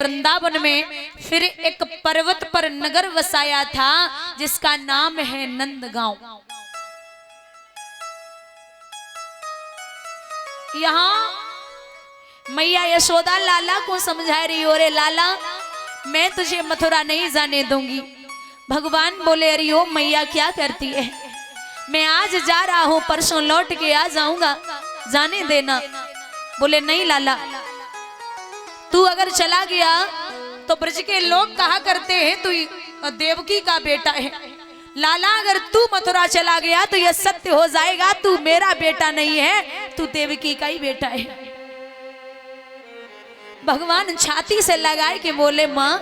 वृंदावन में फिर एक पर्वत पर नगर वसाया था जिसका नाम है नंदगांव। यहाँ मैया यशोदा लाला को समझा रही हो, रे लाला मैं तुझे मथुरा नहीं जाने दूंगी। भगवान बोले अरे ओ मैया क्या करती है, मैं आज जा रहा हूं परसों लौट के आ जाऊंगा, जाने देना। बोले नहीं लाला, तू अगर चला गया तो ब्रज के लोग कहा करते हैं तू देवकी का बेटा है। लाला अगर तू मथुरा चला गया तो यह सत्य हो जाएगा, तू मेरा बेटा नहीं है, तू देवकी का ही बेटा है। भगवान छाती से लगाए के बोले माँ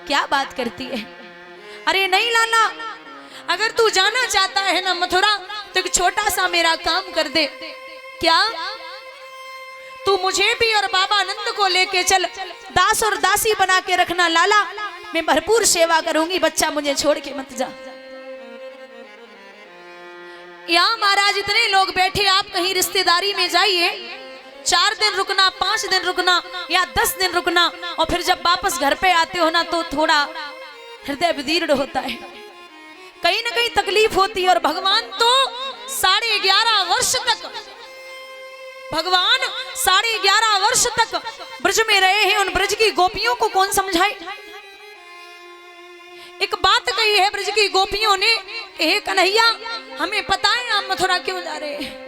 क्या बात करती है। अरे नहीं लाला, अगर तू जाना चाहता है ना मथुरा तो एक छोटा सा मेरा काम कर दे। क्या? तू मुझे भी और बाबा आनंद को लेके चल, दास और दासी बना के रखना लाला, मैं भरपूर सेवा करूंगी, बच्चा मुझे छोड़ के मत जा। यहाँ महाराज इतने लोग बैठे, आप कहीं रिश्तेदारी में जाइए, 4 दिन रुकना, 5 दिन रुकना या 10 दिन रुकना, और फिर जब वापस घर पे आते हो ना तो थोड़ा हृदय विदीर्ण होता है, कहीं ना कहीं तकलीफ होती है। और भगवान तो 11.5 वर्ष तक, भगवान 11.5 वर्ष तक ब्रज में रहे हैं, उन ब्रज की गोपियों को कौन समझाए। एक बात कही है ब्रज की गोपियों ने, हे कन्हैया हमें पता है आप मथुरा क्यों जा रहे हैं।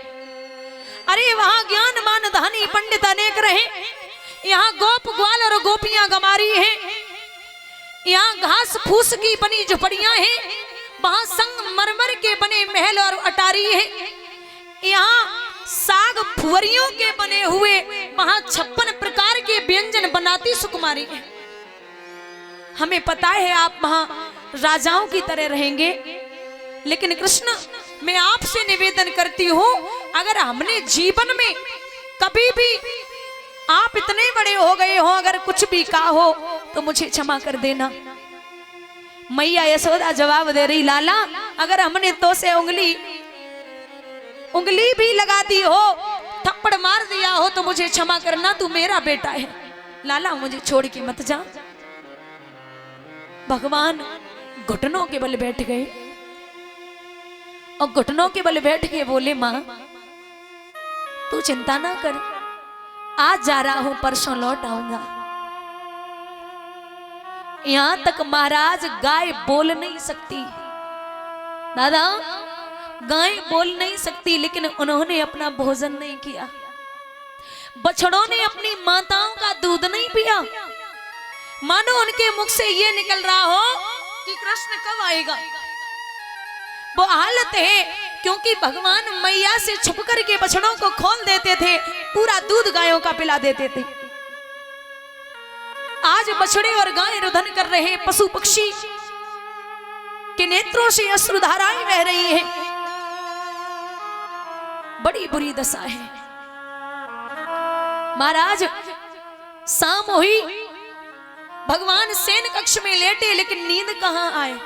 अरे वहां ज्ञानवान धनी पंडित अनेक रहे, यहाँ गोप ग्वाल और गोपियां गमारी हैं, यहाँ घास फूस की बनी झुपड़ियां हैं, वहां संगमरमर के बने महल और अटारी है, यहाँ साग फुवरियों के बने हुए, वहां 56 प्रकार के व्यंजन बनाती सुकुमारी है। हमें पता है आप वहां राजाओं की तरह रहेंगे, लेकिन कृष्ण मैं आपसे निवेदन करती हूं, अगर हमने जीवन में कभी भी आप इतने बड़े हो गए हो, अगर कुछ भी कहा हो तो मुझे क्षमा कर देना। मैया यशोदा जवाब दे रही, लाला अगर हमने तो से उंगली भी लगा दी हो, थप्पड़ मार दिया हो तो मुझे क्षमा करना, तू मेरा बेटा है, लाला मुझे छोड़ के मत जा। भगवान घुटनों के बल बैठ गए और घुटनों के बल बैठ के बोले मां तू चिंता ना कर, आज जा रहा हूं परसों लौट आऊंगा। यहां तक महाराज गाय बोल नहीं सकती, दादा गाय बोल नहीं सकती, लेकिन उन्होंने अपना भोजन नहीं किया, बछड़ों ने अपनी माताओं का दूध नहीं पिया, मानो उनके मुख से ये निकल रहा हो कि कृष्ण कब आएगा। वो हालत है क्योंकि भगवान मैया से छुप करके बछड़ों को खोल देते थे, पूरा दूध गायों का पिला देते थे। आज बछड़े और गाय रुदन कर रहे, पशु पक्षी के नेत्रों से अश्रुधाराएं बह रही हैं, बड़ी बुरी दशा है। महाराज शाम हुई, भगवान सेन कक्ष में लेटे, लेकिन नींद कहां आए।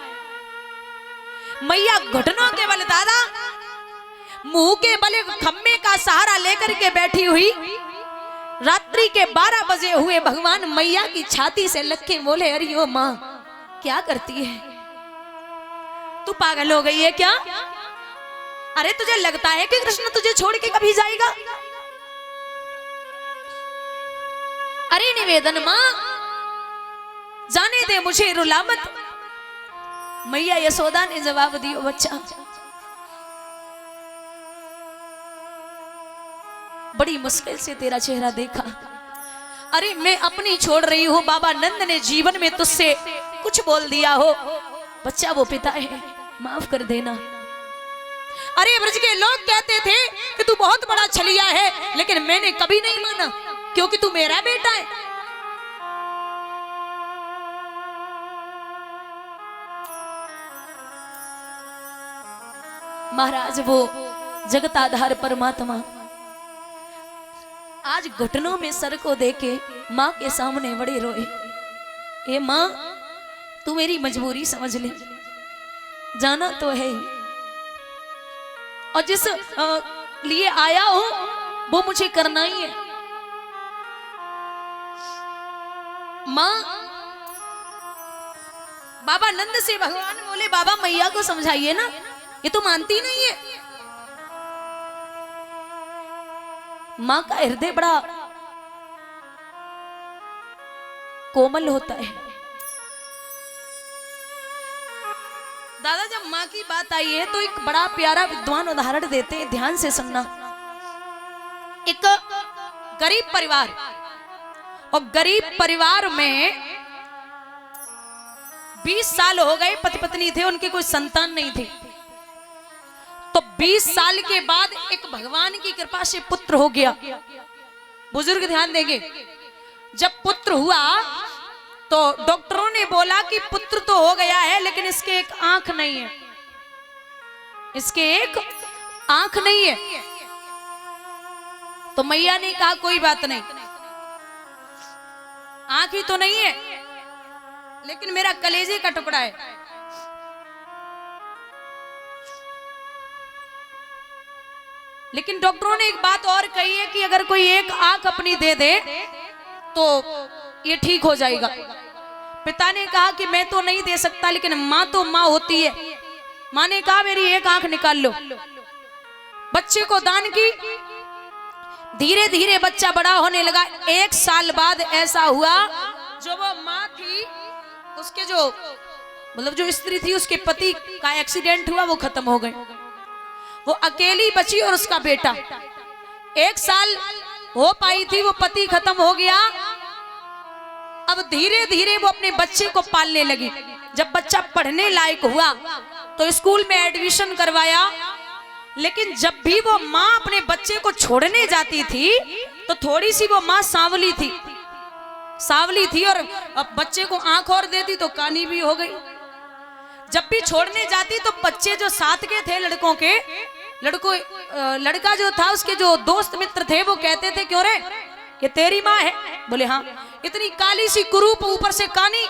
मैया घुटनों के बल, दादा मुंह के बल खम्मे का सहारा लेकर के बैठी हुई, रात्रि के 12 बजे हुए, भगवान मैया की छाती से लग के बोले अरे ओ मां क्या करती है, तू पागल हो गई है क्या? अरे तुझे लगता है कि कृष्ण तुझे छोड़ के कभी जाएगा? अरे निवेदन मां जाने दे मुझे, रुला मत। मैया यशोदा ने जवाब दिया, बच्चा बड़ी मुश्किल से तेरा चेहरा देखा, अरे मैं अपनी छोड़ रही हूं, बाबा नंद ने जीवन में तुझसे कुछ बोल दिया हो, बच्चा वो पिता है, माफ कर देना। अरे ब्रज के लोग कहते थे कि तू बहुत बड़ा छलिया है, लेकिन मैंने कभी नहीं माना क्योंकि तू मेरा बेटा है। महाराज वो जगताधार परमात्मा आज घुटनों में सर को देके माँ के सामने बड़े रोए, ए माँ तू मेरी मजबूरी समझ ले, जाना तो है ही, और जिस लिए आया हूं वो मुझे करना ही है। माँ बाबा नंद से भगवान बोले बाबा मैया को समझाइए ना, ये तो मानती नहीं है। माँ का हृदय बड़ा कोमल होता है। दादा जब माँ की बात आई है तो एक बड़ा प्यारा विद्वान उदाहरण देते हैं, ध्यान से सुनना। एक गरीब परिवार, और गरीब परिवार में 20 साल हो गए, पति पत्नी थे, उनकी कोई संतान नहीं थी। तो 20 साल के बाद एक भगवान की कृपा से पुत्र हो गया। बुजुर्ग ध्यान देंगे, जब पुत्र हुआ तो डॉक्टरों ने बोला कि पुत्र तो हो गया है लेकिन इसके एक आंख नहीं है, इसके एक आंख नहीं है। तो मैया ने कहा कोई बात नहीं, आंख ही तो नहीं है लेकिन मेरा कलेजे का टुकड़ा है। लेकिन डॉक्टरों ने एक बात और कही है कि अगर कोई एक आंख अपनी दे दे तो ये ठीक हो जाएगा। पिता ने कहा कि मैं तो नहीं दे सकता, लेकिन माँ तो माँ होती है। माँ ने कहा मेरी एक आंख निकाल लो। बच्चे को दान की, धीरे धीरे बच्चा बड़ा होने लगा। 1 साल बाद ऐसा हुआ, जो वो माँ थी उसके जो मतलब जो स्त्री थी उसके पति का एक्सीडेंट हुआ, वो खत्म हो गए। वो अकेली बची और उसका बेटा। 1 साल हो पाई थी, वो पति खत्म हो गया। अब धीरे धीरे वो अपने बच्चे को पालने लगी। जब बच्चा पढ़ने लायक हुआ तो स्कूल में एडमिशन करवाया। लेकिन जब भी वो माँ अपने बच्चे को छोड़ने जाती थी तो थोड़ी सी वो माँ सांवली थी और अब बच्चे को आंख और देती तो कानी भी हो गई। जब भी छोड़ने जाती तो बच्चे जो साथ के थे लड़का जो था उसके जो दोस्त मित्र थे वो कहते थे क्यों रे ये तेरी माँ है? बोले हाँ। इतनी काली सी कुरूप, ऊपर से कानी,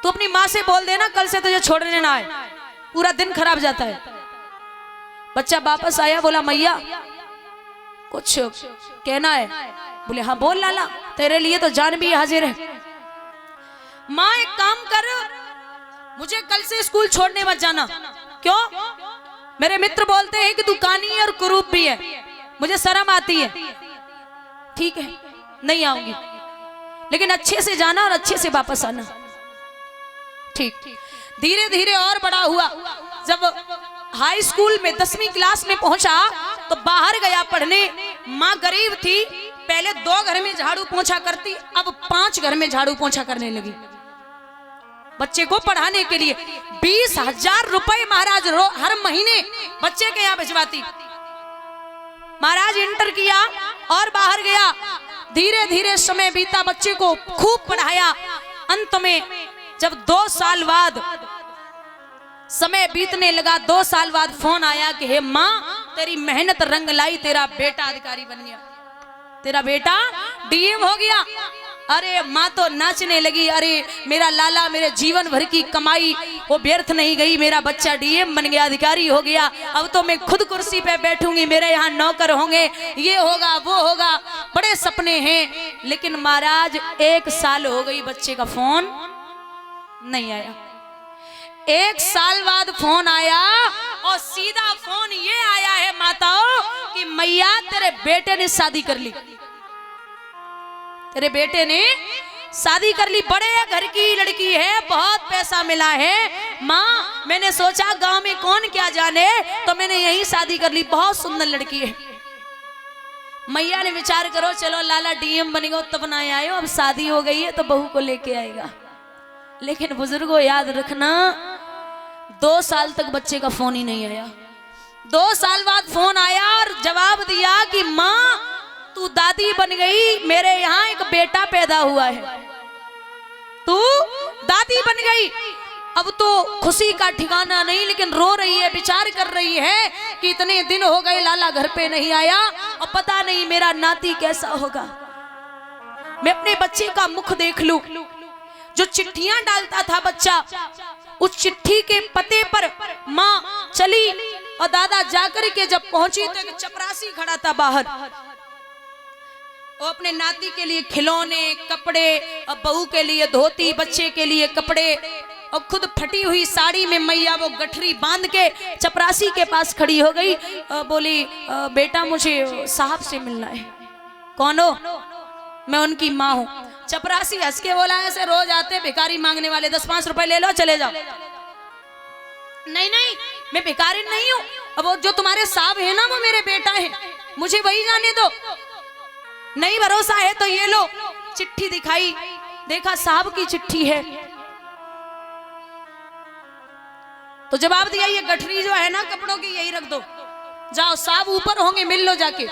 तो अपनी माँ से बोल देना कल से तुझे छोड़ने ना आए, पूरा दिन खराब जाता है। बच्चा वापस आया, बोला मैया कुछ कहना है? बोले हाँ बोल लाला, तेरे लिए तो जान भी हाजिर है। माँ एक काम कर, मुझे कल से स्कूल छोड़ने मत जाना। क्यों? मेरे मित्र बोलते हैं कि तू कानी है और कुरूप भी है, मुझे शर्म आती है। ठीक है नहीं आऊंगी, लेकिन अच्छे से जाना और अच्छे से वापस आना। ठीक। धीरे धीरे और बड़ा हुआ। जब हाई स्कूल में 10वीं क्लास में पहुंचा तो बाहर गया पढ़ने। माँ गरीब थी, पहले 2 घर में झाड़ू पोंछा करती, अब 5 घर में झाड़ू पोंछा करने लगी बच्चे को पढ़ाने के लिए। 20,000 रुपए महाराज हर महीने बच्चे के यहाँ भिजवाती। महाराज इंटर किया और बाहर गया। धीरे धीरे समय बीता, बच्चे को खूब पढ़ाया। अंत में जब 2 साल बाद समय बीतने लगा, 2 साल बाद फोन आया कि हे माँ तेरी मेहनत रंग लाई, तेरा बेटा अधिकारी बन गया, तेरा बेटा डीएम हो गया। अरे माँ तो नाचने लगी, अरे मेरा लाला, मेरे जीवन भर की कमाई वो व्यर्थ नहीं गई, मेरा बच्चा डीएम बन गया, अधिकारी हो गया। अब तो मैं खुद कुर्सी पे बैठूंगी, मेरे यहाँ नौकर होंगे, ये होगा वो होगा, बड़े सपने हैं। लेकिन महाराज 1 साल हो गई, बच्चे का फोन नहीं आया। 1 साल बाद फोन आया और सीधा फोन ये आया है माताओं कि मैया तेरे बेटे ने शादी कर ली, तेरे बेटे ने शादी कर ली, बड़े घर की लड़की है, बहुत पैसा मिला है। माँ मैंने सोचा गांव में कौन क्या जाने, तो मैंने यही शादी कर ली, बहुत सुंदर लड़की है। मैया ने विचार करो, चलो लाला डीएम बनेगा तब ना आयो, अब शादी हो गई है तो बहू को लेके आएगा। लेकिन बुजुर्गों याद रखना, 2 साल तक बच्चे का फोन ही नहीं आया। 2 साल बाद फोन आया और जवाब दिया कि माँ तू दादी बन गई, मेरे यहाँ एक बेटा पैदा हुआ है, तू दादी बन गई। अब तो खुशी का ठिकाना नहीं, लेकिन रो रही है, विचार कर रही है कि इतने दिन हो गए लाला घर पे नहीं आया और पता नहीं मेरा नाती कैसा होगा। मैं अपने बच्चे का मुख देख लूं। जो चिट्ठियां डालता था बच्चा, उस चिट्ठी के पते पर माँ चली और दादा जाकर के जब पहुंची तो एक चपरासी खड़ा था बाहर। वो अपने नाती के लिए खिलौने, कपड़े, और बहू के लिए धोती, बच्चे के लिए कपड़े, और खुद फटी हुई साड़ी में मैया वो गठरी बांध के चपरासी के पास खड़ी हो गई। बोली बेटा मुझे साहब से मिलना है। कौन हो? मैं उनकी माँ हूँ। चपरासी हंस के बोला ऐसे रोज आते भिखारी मांगने वाले, 10-5 रुपए ले लो चले जाओ। नहीं नहीं मैं भिखारी नहीं हूँ, अब वो जो तुम्हारे साहब है ना वो मेरे बेटा है, मुझे वही जाने दो। नहीं भरोसा है तो ये लो। चिट्ठी दिखाई, देखा साहब की चिट्ठी है। तो जवाब दिया ये गठरी जो है ना कपड़ों की यही रख दो, जाओ साहब ऊपर होंगे मिल लो जाके।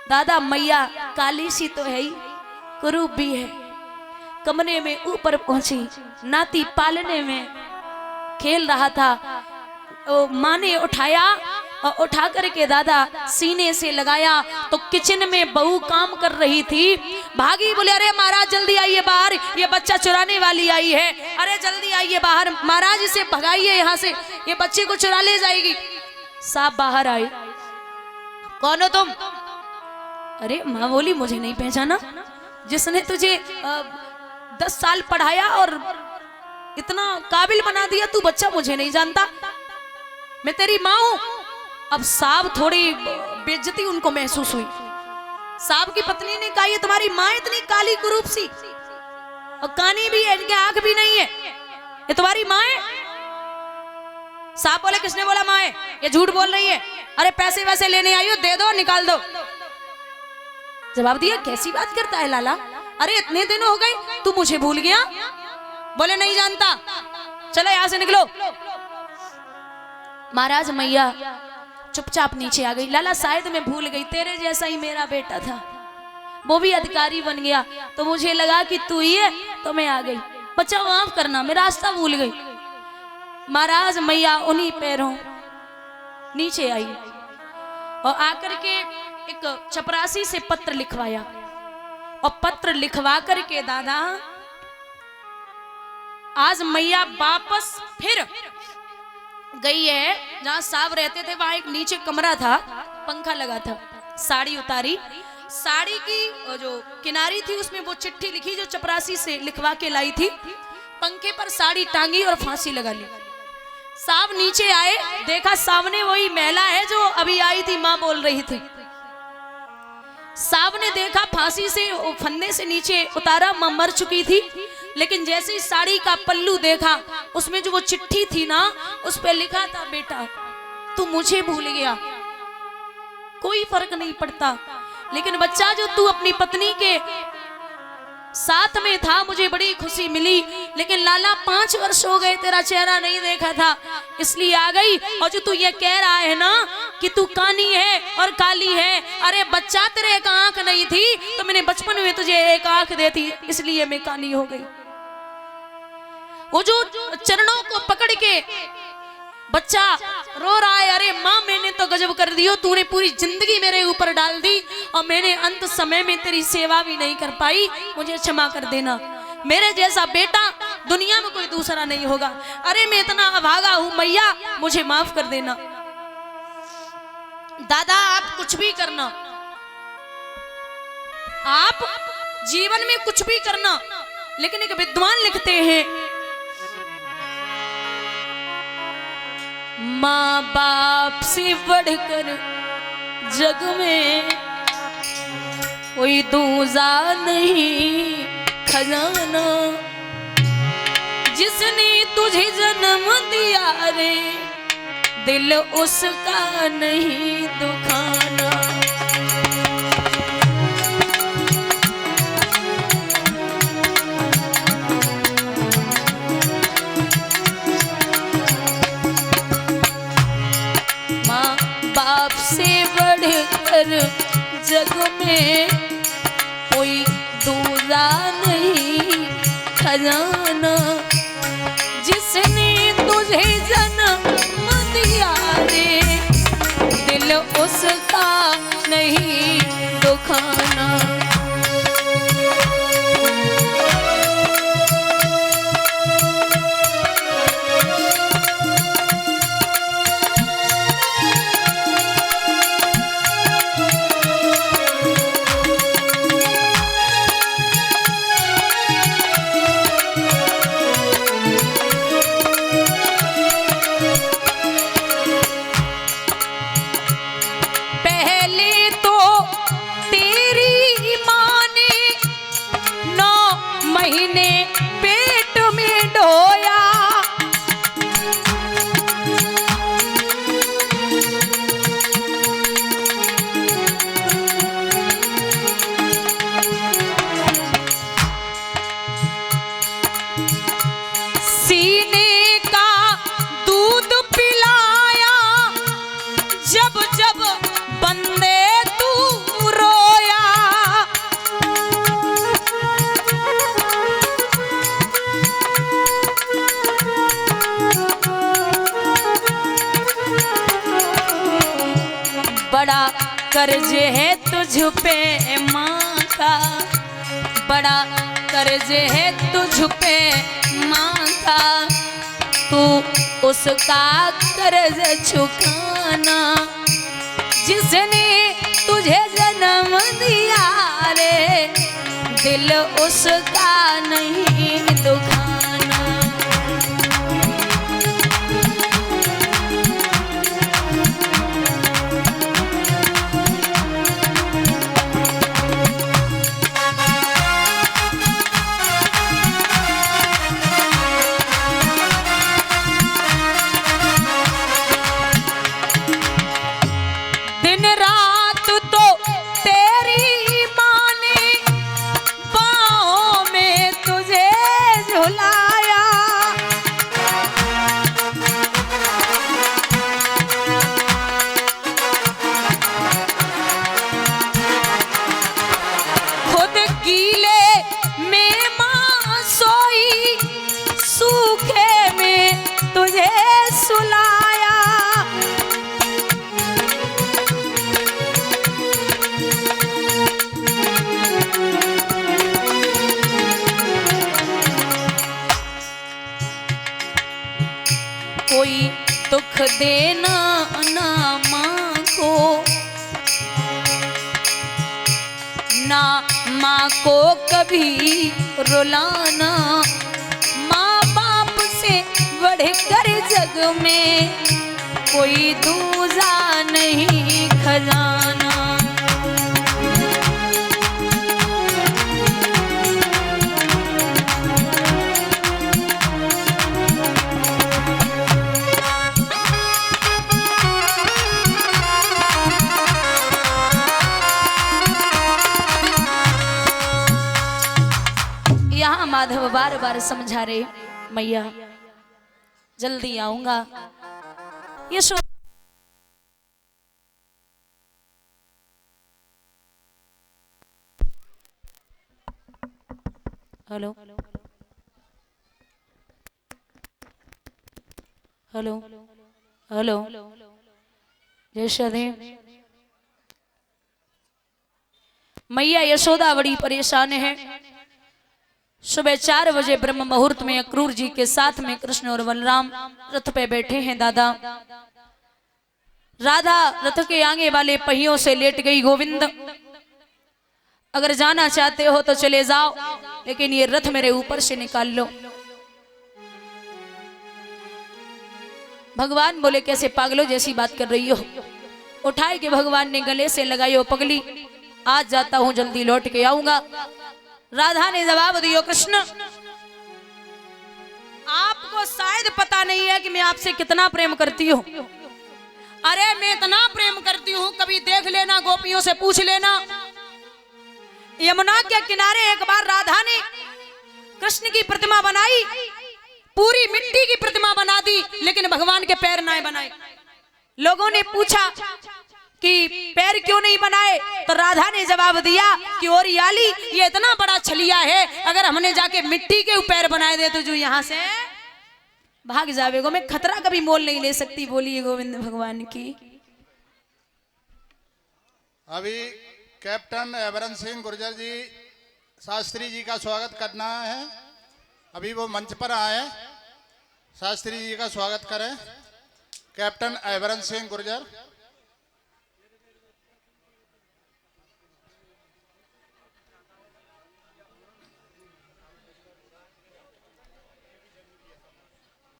दादा मैया काली सी तो है ही, कुरूप भी है। कमरे में ऊपर पहुंची, नाती पालने में खेल रहा था। माँ ने उठाया और उठा करके दादा सीने से लगाया तो किचन में बहू काम कर रही थी। भागी, बोले अरे महाराज जल्दी आइए बाहर, ये बच्चा चुराने वाली आई है। अरे जल्दी आइए बाहर महाराज, इसे भगाइए यहाँ से, ये बच्चे को चुरा ले जाएगी। साहब बाहर आए। कौन हो तुम? अरे माँ बोली मुझे नहीं पहचाना, जिसने तुझे 10 साल पढ़ाया और इतना काबिल बना दिया, तू बच्चा मुझे नहीं जानता? मैं तेरी माँ हूं। अब साहब थोड़ी बेइज्जती उनको महसूस हुई। साहब की पत्नी ने कहा ये तुम्हारी माँ इतनी काली कुरूप सी और कानी भी है, इनकी आंख भी नहीं है, ये तुम्हारी माँ है? साहब बोले किसने बोला माँ है? ये झूठ बोल रही है। अरे पैसे वैसे लेने आई हो, दे दो निकाल दो। जवाब दिया कैसी बात करता है लाला, अरे इतने दिन हो गए तू मुझे भूल गया? बोले नहीं जानता, चलो यहां से निकलो। महाराज मैया चुपचाप नीचे आ गई। लाला शायद मैं भूल गई, तेरे जैसा ही मेरा बेटा था, वो भी अधिकारी बन गया, तो मुझे लगा कि तू ही है तो मैं आ गई, बच्चा माफ करना, मैं रास्ता भूल गई। महाराज मैया उन्हीं पैरों नीचे आई और आकर के एक चपरासी से पत्र लिखवाया और पत्र लिखवा करके दादा आज मैया वापस फिर गई है जहां साहब रहते थे। वहां एक नीचे कमरा था, पंखा लगा था। साड़ी उतारी, साड़ी की जो किनारी थी उसमें वो चिट्ठी लिखी जो चपरासी से लिखवा के लाई थी। पंखे पर साड़ी टांगी और फांसी लगा ली। साहब नीचे आए, देखा सामने वही महिला है जो अभी आई थी, मां बोल रही थी। साहब ने देखा फांसी से फंदे से नीचे उतारा, मां मर चुकी थी। लेकिन जैसे ही साड़ी का पल्लू देखा उसमें जो वो चिट्ठी थी ना, उस पे लिखा था बेटा तू मुझे भूल गया, कोई फर्क नहीं पड़ता, लेकिन बच्चा जो तू अपनी पत्नी के साथ में था मुझे बड़ी खुशी मिली, लेकिन लाला 5 वर्ष हो गए तेरा चेहरा नहीं देखा था, इसलिए आ गई। और जो तू ये कह रहा है ना कि तू कानी है और काली है, अरे बच्चा तेरे एक आंख नहीं थी तो मैंने बचपन में तुझे एक आंख देती, इसलिए मैं कानी हो गई। वो जो चरणों को पकड़ के बच्चा रो रहा है, अरे माँ मैंने तो गजब कर दियो, तूने पूरी जिंदगी मेरे ऊपर डाल दी और मैंने अंत समय में तेरी सेवा भी नहीं कर पाई, मुझे क्षमा कर देना, मेरे जैसा बेटा दुनिया में कोई दूसरा नहीं होगा। अरे मैं इतना अभागा हूं मैया, मुझे माफ कर देना। दादा आप कुछ भी करना, आप जीवन में कुछ भी करना, लेकिन एक विद्वान लिखते हैं माँ बाप से बढ़कर जग में कोई दूजा नहीं खजाना, जिसने तुझे जन्म दिया रे दिल उसका नहीं दुखाना। बढ़कर जग में कोई दूजा नहीं खजाना, जिसने तुझे जन्म दिया रे दिल उसका नहीं दुखाना। महीने पेट में ढोया। सीने का दूध पिलाया जब जब बंदे तू रोया। बड़ा कर्ज है तुझ पे माँ का, बड़ा कर्ज है तुझ पे माँ का, तू उसका कर्ज चुकाना जिसने तुझे जन्म दिया रे, दिल उसका नहीं दुखाना। दिन रात तो तेरी माँ ने बाहों में तुझे झुलाया। खुद गीले में माँ सोई, सूखे में तुझे सुलाया। कोई दुख देना ना माँ को, ना माँ को कभी रुलाना। माँ बाप से बढ़कर जग में कोई दूजा नहीं खजाना। यहाँ माधव बार बार समझा रहे, मैया जल्दी आऊंगा। Yashoda hello hello hello Yashoda, मैया यशोदा बड़ी परेशान है। सुबह 4 बजे ब्रह्म मुहूर्त में अक्रूर जी के साथ में कृष्ण और बलराम रथ पे बैठे हैं। दादा राधा रथ के आगे वाले पहियों से लेट गई। गोविंद अगर जाना चाहते हो तो चले जाओ, लेकिन ये रथ मेरे ऊपर से निकाल लो। भगवान बोले कैसे पागलों जैसी बात कर रही हो। उठाए के भगवान ने गले से लगाई, हो पगली आज जाता हूं, जल्दी लौट के आऊंगा। राधा ने जवाब दिया, कृष्ण आपको शायद पता नहीं है कि मैं आपसे कितना प्रेम करती हूँ। अरे मैं इतना प्रेम करती हूँ, कभी देख लेना, गोपियों से पूछ लेना। यमुना के किनारे एक बार राधा ने कृष्ण की प्रतिमा बनाई, पूरी मिट्टी की प्रतिमा बना दी, लेकिन भगवान के पैर नहीं बनाए। लोगों ने पूछा कि पैर क्यों नहीं बनाए, तो राधा ने जवाब दिया कि ओरियाली ये इतना बड़ा छलिया है, अगर हमने जाके मिट्टी के पैर बनाए दे तो जो यहाँ से भाग जावेगो, मैं खतरा कभी मोल नहीं ले सकती। बोलिए गोविंद भगवान की। अभी कैप्टन अभरण सिंह गुर्जर जी शास्त्री जी का स्वागत करना है। अभी वो मंच पर आए, शास्त्री जी का स्वागत करें। कैप्टन अभरण सिंह गुर्जर।